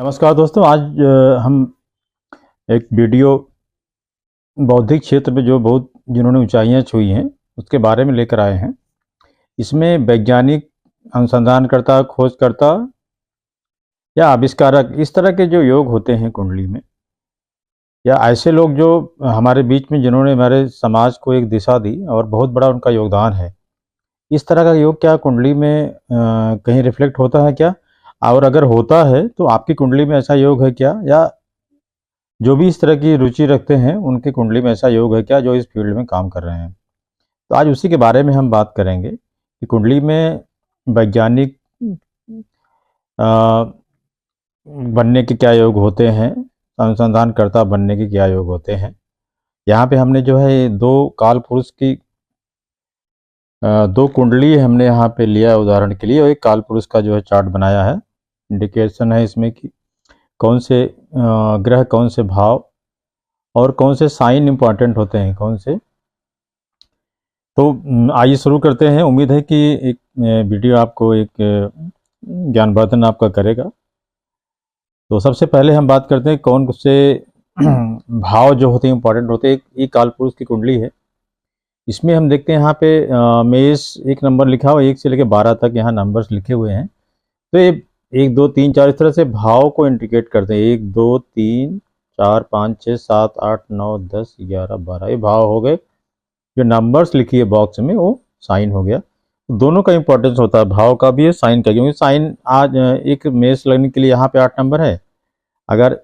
नमस्कार दोस्तों। आज हम एक वीडियो बौद्धिक क्षेत्र में जो बहुत जिन्होंने ऊंचाइयां छुई हैं उसके बारे में लेकर आए हैं। इसमें वैज्ञानिक, अनुसंधानकर्ता, खोजकर्ता या आविष्कारक, इस तरह के जो योग होते हैं कुंडली में, या ऐसे लोग जो हमारे बीच में जिन्होंने हमारे समाज को एक दिशा दी और बहुत बड़ा उनका योगदान है, इस तरह का योग क्या कुंडली में कहीं रिफ्लेक्ट होता है क्या? और अगर होता है तो आपकी कुंडली में ऐसा योग है क्या? या जो भी इस तरह की रुचि रखते हैं उनकी कुंडली में ऐसा योग है क्या जो इस फील्ड में काम कर रहे हैं? तो आज उसी के बारे में हम बात करेंगे कि कुंडली में वैज्ञानिक बनने के क्या योग होते हैं, अनुसंधानकर्ता बनने के क्या योग होते हैं। यहाँ पे हमने जो है दो काल पुरुष की दो कुंडली हमने यहाँ पे लिया उदाहरण के लिए, और एक काल पुरुष का जो है चार्ट बनाया है। इंडिकेशन है इसमें कि कौन से ग्रह, कौन से भाव और कौन से साइन इंपॉर्टेंट होते हैं, कौन से। तो आइए शुरू करते हैं। उम्मीद है कि एक वीडियो आपको एक ज्ञानवर्धन आपका करेगा। तो सबसे पहले हम बात करते हैं कौन से भाव जो होते हैं इंपॉर्टेंट होते हैं। एक काल पुरुष की कुंडली है, इसमें हम देखते हैं यहाँ पे मेष 1 नंबर लिखा हुआ, 1 से लेकर 12 तक यहाँ नंबर्स लिखे हुए हैं। तो ये 1 2 3 4 इस तरह से भाव को इंडिकेट करते हैं। 1 2 3 4 5 6 7 8 9 10 11 12, ये भाव हो गए। जो नंबर्स लिखी है बॉक्स में वो साइन हो गया। दोनों का इंपॉर्टेंस होता है, भाव का भी है, साइन का, क्योंकि साइन आज एक मेष लगने के लिए यहाँ पे 8 नंबर है, अगर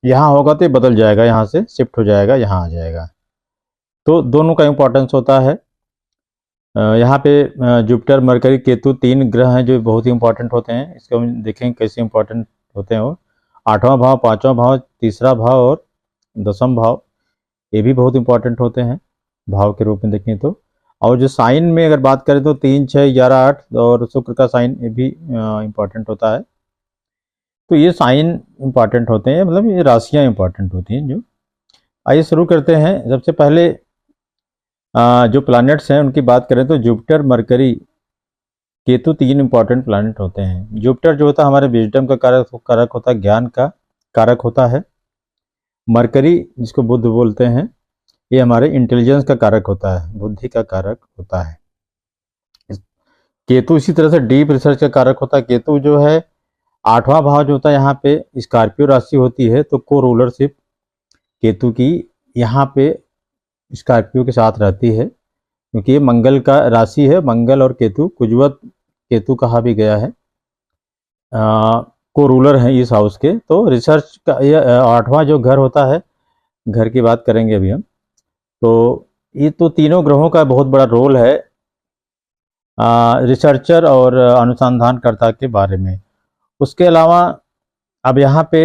यहाँ होगा तो ये बदल जाएगा, यहाँ से शिफ्ट हो जाएगा, यहाँ आ जाएगा। तो दोनों का इंपॉर्टेंस होता है। यहाँ पे जुपिटर, मरकरी, केतु 3 ग्रह हैं जो बहुत ही इंपॉर्टेंट होते हैं। इसको हम देखेंगे कैसे इंपॉर्टेंट होते हैं वो। 8वां भाव, 5वां भाव, 3रा भाव और 10वां भाव, ये भी बहुत इंपॉर्टेंट होते हैं भाव के रूप में देखें तो। और जो साइन में अगर बात करें तो 3 6 11 8 और शुक्र का साइन, ये भी इंपॉर्टेंट होता है। तो ये साइन इंपॉर्टेंट होते हैं, मतलब ये राशियाँ इंपॉर्टेंट होती हैं जो। आइए शुरू करते हैं। सबसे पहले जो प्लैनेट्स हैं उनकी बात करें तो Jupiter, mercury, Ketu 3 important planet होते हैं। जुपिटर जो होता है हमारे विजडम का कारक होता है, ज्ञान का कारक होता है। मरकरी जिसको बुध बोलते हैं, ये हमारे इंटेलिजेंस का कारक होता है, बुद्धि का कारक होता है। केतु इसी तरह से डीप रिसर्च का कारक होता है। केतु जो है 8वां भाव जो होता है यहाँ पे स्कॉर्पियो राशि होती है, तो को रूलरशिप केतु की यहाँ पे स्कॉर्पियो के साथ रहती है, क्योंकि ये मंगल का राशि है। मंगल और केतु, कुजवत केतु कहा भी गया है, को रूलर है इस हाउस के। तो रिसर्च का ये 8वां जो घर होता है, घर की बात करेंगे अभी हम। तो ये तो तीनों ग्रहों का बहुत बड़ा रोल है रिसर्चर और अनुसंधानकर्ता के बारे में। उसके अलावा अब यहाँ पे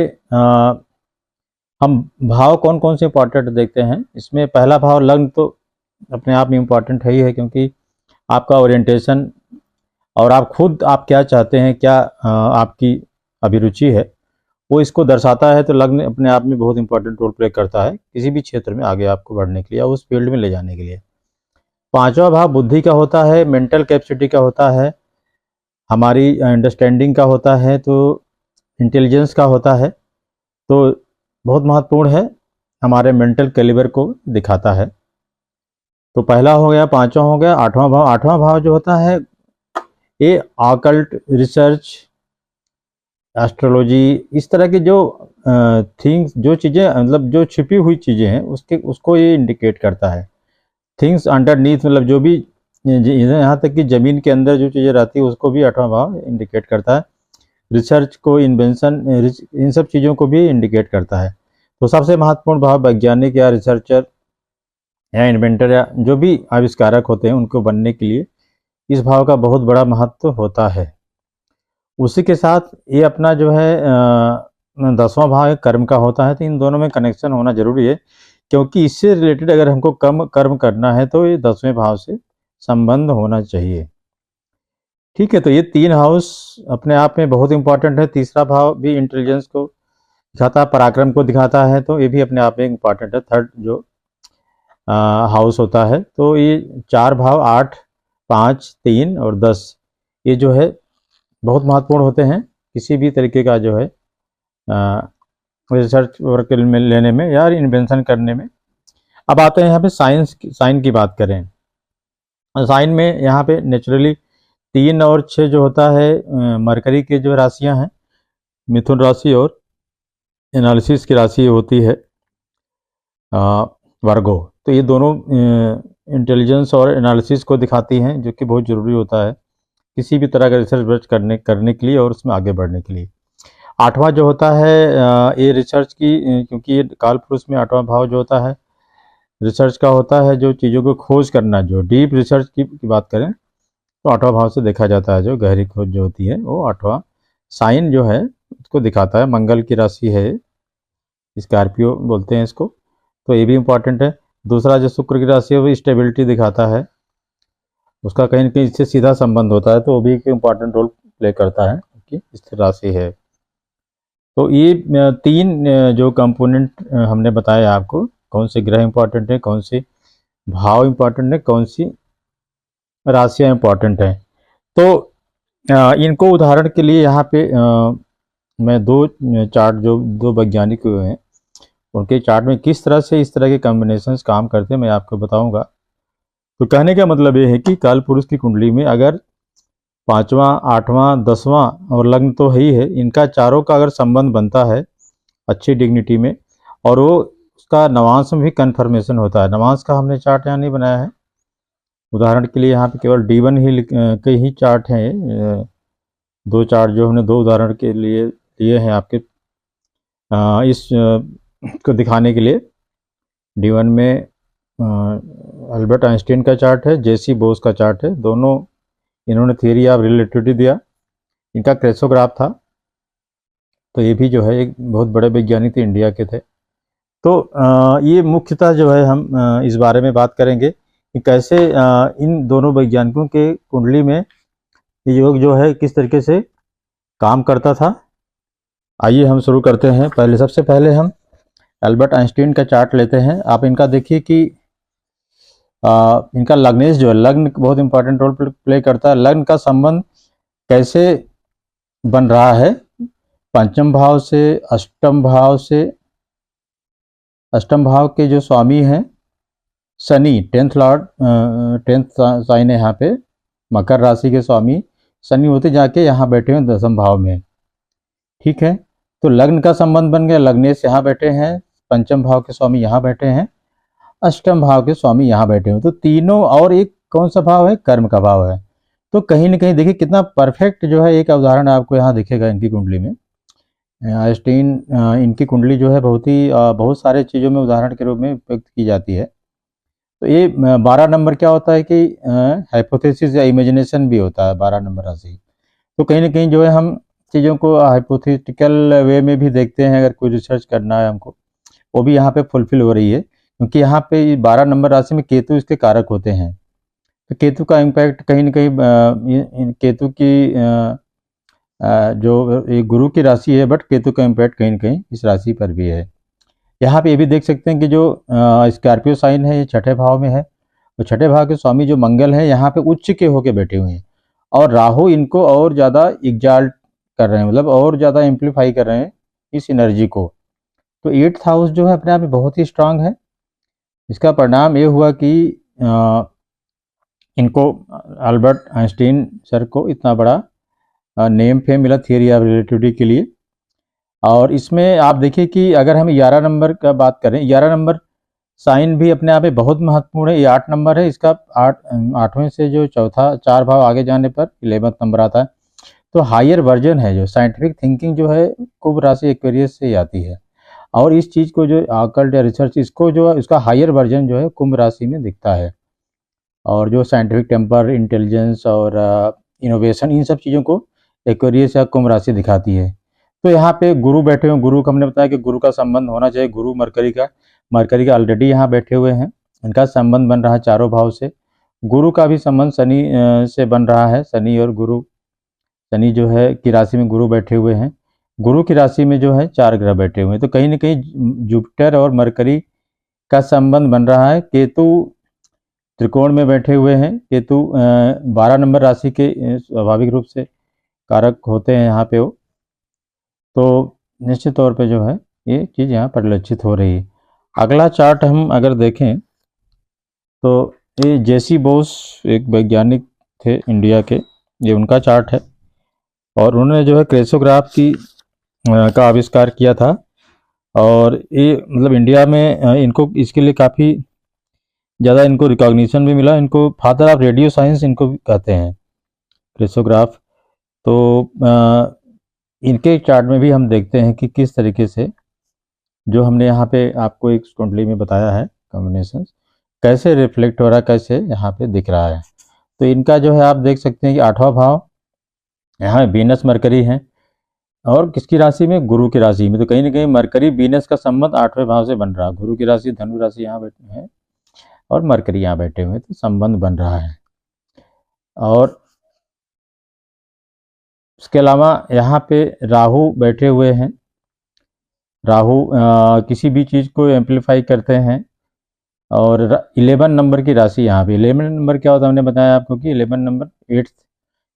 हम भाव कौन कौन से इंपॉर्टेंट देखते हैं। इसमें पहला भाव लग्न तो अपने आप में इम्पॉर्टेंट है ही है, क्योंकि आपका ओरिएंटेशन और आप खुद आप क्या चाहते हैं, क्या आपकी अभिरुचि है, वो इसको दर्शाता है। तो लग्न अपने आप में बहुत इंपॉर्टेंट रोल प्ले करता है किसी भी क्षेत्र में आगे आपको बढ़ने के लिए, उस फील्ड में ले जाने के लिए। 5वां भाव बुद्धि का होता है, मेंटल कैपेसिटी का होता है, हमारी अंडरस्टैंडिंग का होता है, तो इंटेलिजेंस का होता है। तो बहुत महत्वपूर्ण है, हमारे मेंटल कैलिबर को दिखाता है। तो पहला हो गया, 5वां हो गया। 8वां भाव, 8वां भाव जो होता है ये ऑकल्ट रिसर्च, एस्ट्रोलॉजी, इस तरह की जो थिंग्स, जो चीज़ें मतलब जो छिपी हुई चीज़ें हैं उसको ये इंडिकेट करता है। थिंग्स अंडरनीथ, मतलब जो भी यहाँ तक कि ज़मीन के अंदर जो चीज़ें रहती है उसको भी 8वां भाव इंडिकेट करता है। रिसर्च को, इन्वेंशन, इन सब चीज़ों को भी इंडिकेट करता है। तो सबसे महत्वपूर्ण भाव वैज्ञानिक या रिसर्चर या इन्वेंटर या जो भी आविष्कारक होते हैं उनको बनने के लिए इस भाव का बहुत बड़ा महत्व होता है। उसी के साथ ये अपना जो है 10वां भाव कर्म का होता है। तो इन दोनों में कनेक्शन होना जरूरी है, क्योंकि इससे रिलेटेड अगर हमको कम कर्म करना है तो ये 10वें भाव से संबंध होना चाहिए। ठीक है, तो ये 3 हाउस अपने आप में बहुत इंपॉर्टेंट है। 3रा भाव भी इंटेलिजेंस को दिखाता है, पराक्रम को दिखाता है, तो ये भी अपने आप में इंपॉर्टेंट है। 3rd जो हाउस होता है, तो ये 4 भाव 8 5 3 और 10 ये जो है बहुत महत्वपूर्ण होते हैं किसी भी तरीके का जो है रिसर्च वर्क में लेने में या इन्वेंशन करने में। अब आते हैं यहाँ पे साइन की बात करें। साइन में यहाँ पे नेचुरली 3 और 6 जो होता है मरकरी के जो राशियाँ हैं, मिथुन राशि और एनालिसिस की राशि होती है वर्गो। तो ये दोनों इंटेलिजेंस और एनालिसिस को दिखाती हैं, जो कि बहुत ज़रूरी होता है किसी भी तरह का रिसर्च करने के लिए और उसमें आगे बढ़ने के लिए। 8वां जो होता है ये रिसर्च की, क्योंकि ये काल पुरुष में 8वां भाव जो होता है रिसर्च का होता है, जो चीज़ों को खोज करना, जो डीप रिसर्च की बात करें तो 8वां भाव से देखा जाता है। जो गहरी खोज जो होती है वो 8वां साइन जो है उसको दिखाता है। मंगल की राशि है, स्कॉर्पियो बोलते हैं इसको, तो ये भी इम्पॉर्टेंट है। दूसरा जो शुक्र की राशि है वो स्टेबिलिटी दिखाता है, उसका कहीं ना कहीं इससे सीधा संबंध होता है, तो वो भी एक इम्पॉर्टेंट रोल प्ले करता है कि स्थिर राशि है। तो ये 3 जो कंपोनेंट हमने बताया आपको, कौन से ग्रह इंपॉर्टेंट है, कौन से भाव इंपॉर्टेंट है, कौन सी राशियाँ इंपॉर्टेंट है। तो इनको उदाहरण के लिए यहाँ पे मैं 2 चार्ट, जो 2 वैज्ञानिक हुए हैं उनके चार्ट में किस तरह से इस तरह के कॉम्बिनेशंस काम करते हैं मैं आपको बताऊंगा। तो कहने का मतलब ये है कि काल पुरुष की कुंडली में अगर 5वां, 8वां, 10वां और लग्न तो है ही है, इनका चारों का अगर संबंध बनता है अच्छी डिग्निटी में, और वो उसका नवांश में भी कन्फर्मेशन होता है। नवांश का हमने चार्ट यहाँ नहीं बनाया है, उदाहरण के लिए यहाँ पे केवल D1 के ही चार्ट हैं। 2 चार्ट जो हमने 2 उदाहरण के लिए लिए हैं आपके इस को दिखाने के लिए। D1 में अल्बर्ट आइंस्टीन का चार्ट है, जेसी बोस का चार्ट है। दोनों इन्होंने थियरी ऑफ रिलेटिविटी दिया, इनका क्रेसोग्राफ था। तो ये भी जो है एक बहुत बड़े वैज्ञानिक थे, इंडिया के थे। तो ये मुख्यतः जो है हम इस बारे में बात करेंगे कि कैसे इन दोनों वैज्ञानिकों के कुंडली में ये योग जो है किस तरीके से काम करता था। आइए हम शुरू करते हैं। सबसे पहले हम अल्बर्ट आइंस्टीन का चार्ट लेते हैं। आप इनका देखिए कि इनका लग्नेश जो है, लग्न बहुत इंपॉर्टेंट रोल प्ले करता है। लग्न का संबंध कैसे बन रहा है, 5वें भाव से, 8वें भाव से। 8वें भाव के जो स्वामी हैं Shani, 10th Lord, 10th sign है यहाँ पे, मकर राशि के स्वामी शनि होते जाके यहाँ बैठे हुए 10वें भाव में। ठीक है, तो लग्न का संबंध बन गया, लग्नेश यहाँ बैठे हैं, 5वें भाव के स्वामी यहाँ बैठे हैं, 8वें भाव के स्वामी यहाँ बैठे हैं। तो तीनों, और एक कौन सा भाव है, कर्म का भाव है। तो कहीं ना कहीं देखिए कितना परफेक्ट जो है एक उदाहरण आपको यहाँ दिखेगा इनकी कुंडली में। आइंस्टीन इनकी कुंडली जो है बहुत सारे चीज़ों में उदाहरण के रूप में व्यक्त की जाती है। तो ये 12 नंबर क्या होता है कि हाइपोथेसिस या इमेजिनेशन भी होता है 12 नंबर राशि। तो कहीं ना कहीं जो है हम चीज़ों को हाइपोथेटिकल वे में भी देखते हैं, अगर कोई रिसर्च करना है हमको, वो भी यहाँ पे फुलफिल हो रही है, क्योंकि यहाँ पे 12 नंबर राशि में केतु इसके कारक होते हैं। तो केतु का इम्पैक्ट कहीं ना कहीं केतु की जो एक गुरु की राशि है, बट केतु का इम्पैक्ट कहीं ना कहीं इस राशि पर भी है। यहाँ पे ये भी देख सकते हैं कि जो स्कॉर्पियो साइन है ये 6ठे भाव में है, और 6ठे भाव के स्वामी जो मंगल है यहाँ पे उच्च के होके बैठे हुए हैं, और राहु इनको और ज़्यादा एग्जाल्ट कर रहे हैं, मतलब और ज़्यादा एम्पलीफाई कर रहे हैं इस एनर्जी को। तो 8th हाउस जो है अपने आप में बहुत ही स्ट्रांग है। इसका परिणाम ये हुआ कि इनको अल्बर्ट आइंस्टीन सर को इतना बड़ा नेम फेम मिला थियरी ऑफ रिलेटिविटी के लिए। और इसमें आप देखिए कि अगर हम 11 नंबर का बात करें, 11 नंबर साइन भी अपने आप में बहुत महत्वपूर्ण है। ये 8 नंबर है, इसका 8वें से जो चौथा 4 भाव आगे जाने पर 11th नंबर आता है। तो हायर वर्जन है, जो साइंटिफिक थिंकिंग जो है कुंभ राशि एक्वेरियस से ही आती है, और इस चीज़ को जो ऑकल्ट या रिसर्च, इसको जो इसका हायर वर्जन जो है कुंभ राशि में दिखता है। और जो साइंटिफिक टेम्पर, इंटेलिजेंस और इनोवेशन, इन सब चीज़ों को एक्वेरियस या कुंभ राशि दिखाती है। तो यहाँ पे गुरु बैठे हुए, गुरु को हमने बताया कि गुरु का संबंध होना चाहिए, गुरु मरकरी का ऑलरेडी यहाँ बैठे हुए हैं, इनका संबंध बन रहा है चारों भाव से। गुरु का भी संबंध शनि से बन रहा है, शनि और गुरु, शनि जो है की राशि में गुरु बैठे हुए हैं, गुरु की राशि में जो है 4 ग्रह बैठे हुए हैं। तो कहीं ना कहीं जुपिटर और मरकरी का संबंध बन रहा है। केतु त्रिकोण में बैठे हुए हैं, केतु 12 नंबर राशि के स्वाभाविक रूप से कारक होते हैं यहाँ पे वो। तो निश्चित तौर पे जो है ये चीज़ यहाँ परिलक्षित हो रही है। अगला चार्ट हम अगर देखें तो ये जेसी बोस एक वैज्ञानिक थे इंडिया के, ये उनका चार्ट है और उन्होंने जो है क्रेसोग्राफ की का आविष्कार किया था। और ये मतलब इंडिया में इनको इसके लिए काफ़ी ज़्यादा इनको रिकॉग्निशन भी मिला। इनको फादर ऑफ रेडियो साइंस इनको भी कहते हैं, क्रेसोग्राफ। तो इनके चार्ट में भी हम देखते हैं कि किस तरीके से जो हमने यहाँ पे आपको एक कुंडली में बताया है कॉम्बिनेशन कैसे रिफ्लेक्ट हो रहा है, कैसे यहाँ पे दिख रहा है। तो इनका जो है आप देख सकते हैं कि 8वां भाव यहाँ वीनस मरकरी है और किसकी राशि में, गुरु की राशि में। तो कहीं ना कहीं मरकरी वीनस का संबंध 8वें भाव से बन रहा है। गुरु की राशि धनु राशि यहाँ बैठे हैं और मरकरी यहाँ बैठे हुए, तो संबंध बन रहा है। और उसके अलावा यहाँ पे राहु बैठे हुए हैं। राहु किसी भी चीज़ को एम्पलीफाई करते हैं। और 11 नंबर की राशि यहाँ पे, 11 नंबर क्या होता है हमने बताया आपको कि 11 नंबर 8th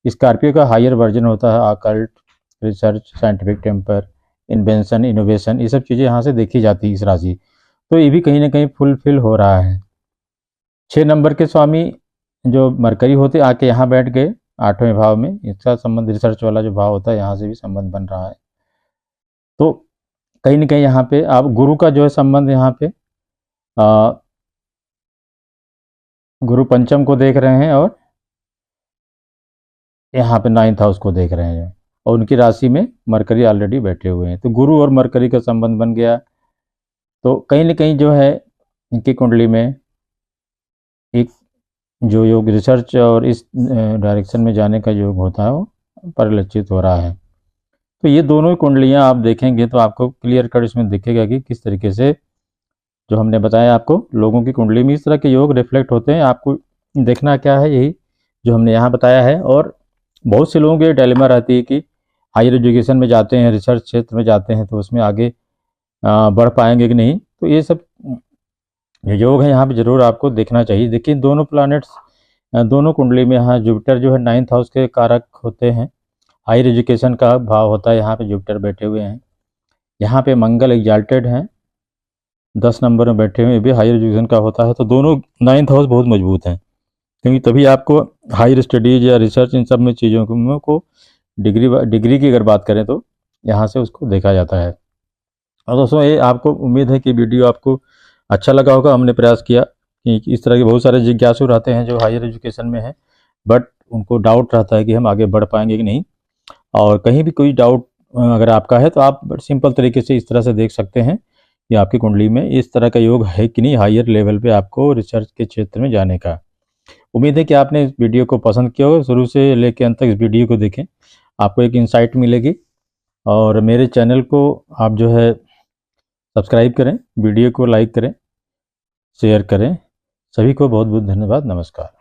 स्कॉर्पियो का हायर वर्जन होता है। Occult, research, scientific temper, invention, innovation, ये सब चीज़ें यहाँ से देखी जाती है इस राशि। तो ये भी कहीं ना कहीं फुलफिल हो रहा है। 6 नंबर के स्वामी जो मरकरी होते आके यहाँ बैठ गए 8वें भाव में, इसका संबंध रिसर्च वाला जो भाव होता है यहाँ से भी संबंध बन रहा है। तो कहीं ना कहीं यहाँ पे आप गुरु का जो है संबंध यहाँ पे गुरु पंचम को देख रहे हैं और यहाँ पे 9th हाउस को देख रहे हैं और उनकी राशि में मरकरी ऑलरेडी बैठे हुए हैं। तो गुरु और मरकरी का संबंध बन गया। तो कहीं ना कहीं जो है इनकी कुंडली में एक जो योग रिसर्च और इस डायरेक्शन में जाने का योग होता है वो परिलक्षित हो रहा है। तो ये दोनों कुंडलियाँ आप देखेंगे तो आपको क्लियर कट इसमें दिखेगा कि किस तरीके से जो हमने बताया आपको लोगों की कुंडली में इस तरह के योग रिफ्लेक्ट होते हैं। आपको देखना क्या है, यही जो हमने यहाँ बताया है। और बहुत से लोगों के डायलेमा रहती है कि हायर एजुकेशन में जाते हैं, रिसर्च क्षेत्र में जाते हैं, तो उसमें आगे बढ़ पाएंगे कि नहीं। तो ये सब योग है यहाँ पे जरूर आपको देखना चाहिए। देखिए दोनों प्लैनेट्स दोनों कुंडली में यहाँ जुपिटर जो है 9th हाउस के कारक होते हैं, हायर एजुकेशन का भाव होता है। यहाँ पे जुपिटर बैठे हुए हैं। यहाँ पे मंगल एग्जाल्टेड हैं, 10 नंबर में बैठे हुए, भी हायर एजुकेशन का होता है। तो दोनों 9th हाउस बहुत मजबूत हैं, क्योंकि तभी आपको हायर स्टडीज या रिसर्च इन सब में चीज़ों को डिग्री की अगर बात करें तो यहाँ से उसको देखा जाता है। और दोस्तों ये आपको उम्मीद है कि वीडियो आपको अच्छा लगा होगा। हमने प्रयास किया कि इस तरह के बहुत सारे जिज्ञासु रहते हैं जो हायर एजुकेशन में हैं, बट उनको डाउट रहता है कि हम आगे बढ़ पाएंगे कि नहीं। और कहीं भी कोई डाउट अगर आपका है तो आप सिंपल तरीके से इस तरह से देख सकते हैं कि आपकी कुंडली में इस तरह का योग है कि नहीं, हायर लेवल पे आपको रिसर्च के क्षेत्र में जाने का। उम्मीद है कि आपने इस वीडियो को पसंद किया हो। शुरू से लेकर अंत तक इस वीडियो को देखें, आपको एक इंसाइट मिलेगी। और मेरे चैनल को आप जो है सब्सक्राइब करें, वीडियो को लाइक करें, शेयर करें। सभी को बहुत बहुत धन्यवाद। नमस्कार।